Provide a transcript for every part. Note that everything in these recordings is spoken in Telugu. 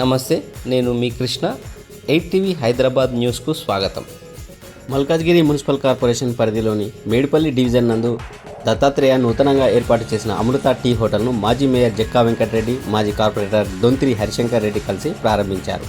నమస్తే, నేను మీ కృష్ణ. 8 టీవీ హైదరాబాద్ న్యూస్కు స్వాగతం. మల్కాజ్గిరి మున్సిపల్ కార్పొరేషన్ పరిధిలోని మేడిపల్లి డివిజన్ నందు దత్తాత్రేయ నూతనంగా ఏర్పాటు చేసిన అమృత టీ హోటల్ను మాజీ మేయర్ జక్కా వెంకటరెడ్డి, మాజీ కార్పొరేటర్ దొంతిరి హరిశంకర్ రెడ్డి కలిసి ప్రారంభించారు.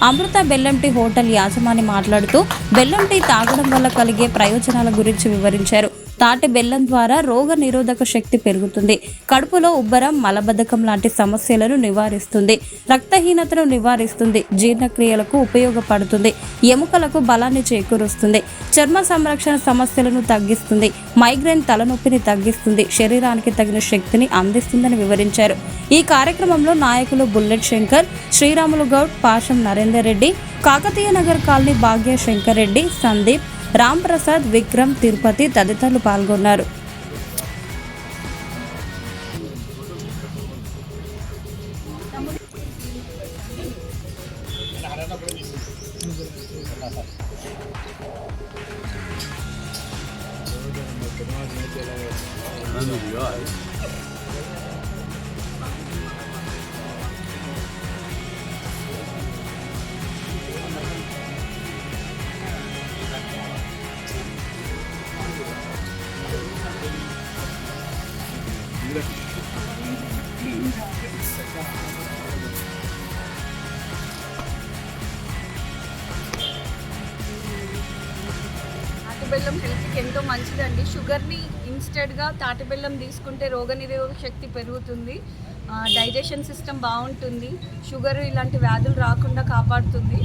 అమృత బెల్లం టీ హోటల్ యాజమాని మాట్లాడుతూ బెల్లం టీ తాగడం వల్ల కలిగే ప్రయోజనాల గురించి వివరించారు. తాటి బెల్లం ద్వారా రోగ నిరోధక శక్తి పెరుగుతుంది, కడుపులో ఉబ్బరం, మలబద్ధకం లాంటి సమస్యలను నివారిస్తుంది, రక్తహీనతను నివారిస్తుంది, జీర్ణక్రియలకు ఉపయోగపడుతుంది, ఎముకలకు బలాన్ని చేకూరుస్తుంది, చర్మ సంరక్షణ సమస్యలను తగ్గిస్తుంది, మైగ్రేన్ తలనొప్పిని తగ్గిస్తుంది, శరీరానికి తగిన శక్తిని అందిస్తుందని వివరించారు. ఈ కార్యక్రమంలో నాయకులు బుల్లెట్ శంకర్, శ్రీరాములు గౌడ్, పాషం నరేందర్ రెడ్డి, కాకతీయ నగర్ కాలనీ భాగ్య శంకర్ రెడ్డి, సందీప్, రామ్ ప్రసాద్, విక్రమ్, తిరుపతి తదితరులు పాల్గొన్నారు. తాటి బెల్లం హెల్త్కి ఎంతో మంచిదండి. షుగర్ని ఇన్స్టెడ్గా తాటి బెల్లం తీసుకుంటే రోగనిరోధక శక్తి పెరుగుతుంది, డైజెషన్ సిస్టమ్ బాగుంటుంది, షుగర్ ఇలాంటి వ్యాధులు రాకుండా కాపాడుతుంది.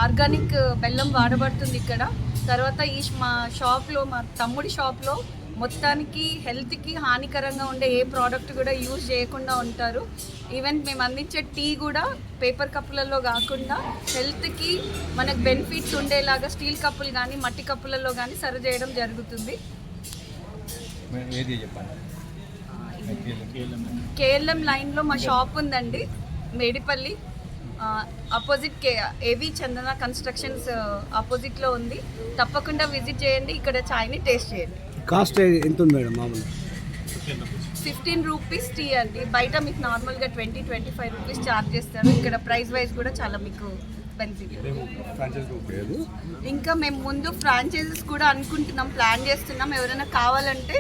ఆర్గానిక్ బెల్లం వాడబడుతుంది ఇక్కడ. తర్వాత మా షాప్లో, మా తమ్ముడి షాప్లో మొత్తానికి హెల్త్కి హానికరంగా ఉండే ఏ ప్రోడక్ట్ కూడా యూజ్ చేయకుండా ఉంటారు. ఈవెన్ మేము అందించే టీ కూడా పేపర్ కప్పులలో కాకుండా హెల్త్కి మనకు బెనిఫిట్స్ ఉండేలాగా స్టీల్ కప్పులు కానీ మట్టి కప్పులలో కానీ సర్వ్ చేయడం జరుగుతుంది. కేఎల్ఎం లైన్లో మా షాప్ ఉందండి, మేడిపల్లి అపోజిట్ ఏవి చందన కన్స్ట్రక్షన్స్ ఆపోజిట్లో ఉంది. తప్పకుండా విజిట్ చేయండి, ఇక్కడ చాయ్ని టేస్ట్ చేయండి. కాస్ట్ ఎంత ఉంది మేడం? మామూలు 15 రూపీస్ టీ అండి. బయట మీకు నార్మల్గా 20-25 రూపీస్ ఛార్జ్ చేస్తారు. ఇక్కడ ప్రైస్ వైజ్ కూడా చాలా మీకు బెనిఫిట్. ఇంకా మేము ముందు ఫ్రాంచైజెస్ కూడా అనుకుంటున్నాం, ప్లాన్ చేస్తున్నాం. ఎవరైనా కావాలంటే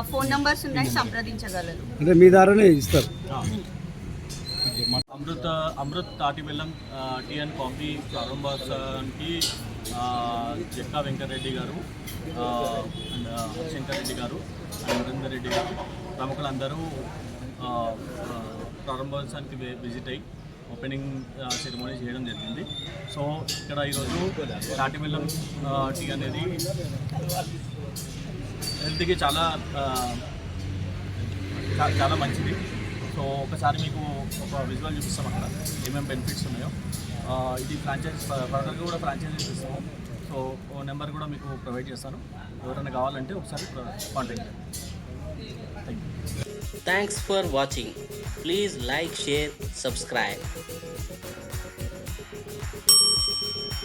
ఫోన్ నంబర్స్ ఉన్నాయి, సంప్రదించగలరు. అంటే మీ ద్వారానే ఇస్తారు. అమృత్ తాటి బెల్లం టీ అండ్ కాఫీ ప్రారంభోత్సవానికి జక్కా వెంకటరెడ్డి గారు, శంకర్ రెడ్డి గారు, నరేందర్ రెడ్డి గారు ప్రముఖులందరూ ప్రారంభోత్సవానికి విజిట్ అయ్యి ఓపెనింగ్ సెరమోనీ చేయడం జరిగింది. సో ఇక్కడ ఈరోజు తాటి బెల్లం టీ అనేది హెల్త్కి చాలా చాలా మంచిది. సో ఒకసారి మీకు ఒక విజువల్ చూపిస్తాం అక్కడ ఏమేమి బెనిఫిట్స్ ఉన్నాయో. ఇది ఫ్రాంచైజ్ ఫర్దర్గా కూడా ఫ్రాంచైజీస్ ఇస్తాము. సో ఓ నెంబర్ కూడా మీకు ప్రొవైడ్ చేస్తాను, ఎవరైనా కావాలంటే ఒకసారి కాంటాక్ట్ చేయండి. Thanks for watching. Please like, share, subscribe.